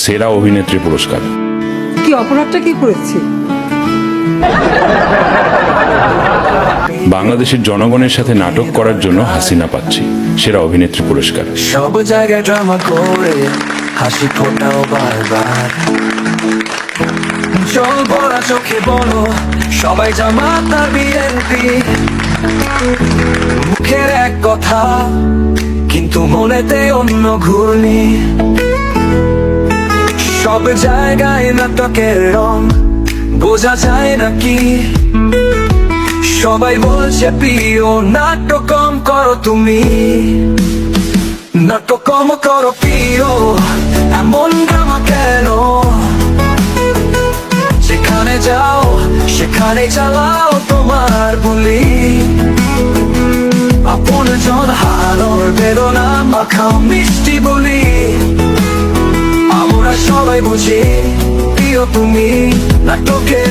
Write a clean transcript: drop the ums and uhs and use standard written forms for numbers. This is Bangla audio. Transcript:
সেরা অভিনেত্রী পুরস্কার। কি অপরাধটা কি করেছি? বাংলাদেশের জনগণের সাথে নাটক করার জন্য হাসিনা পাচ্ছি সেরা অভিনেত্রী পুরস্কার। সব জায়গায় ড্রামা করে হাসি ফোটাও বারবার, জল ভরা চোখে বলো সবাই জামাত আর বিএনপি। মুখের এক কথা কিন্তু মনেতে অন্য ঘূর্ণি। সব জায়গায় নাটকের রং বোঝা যায় নাকি। সবাই বলছে প্রিয় নাটক কম করো তুমি, নাটক কম করো প্রিয়। এমন ড্রামা কেন? যেখানে যাও সেখানে চালাও তোমার বলি। আপন জন হারানোর বেদনা মাখাও মিষ্টি বলি। আমরা সবাই বুঝি প্রিয় তুমি নাটকের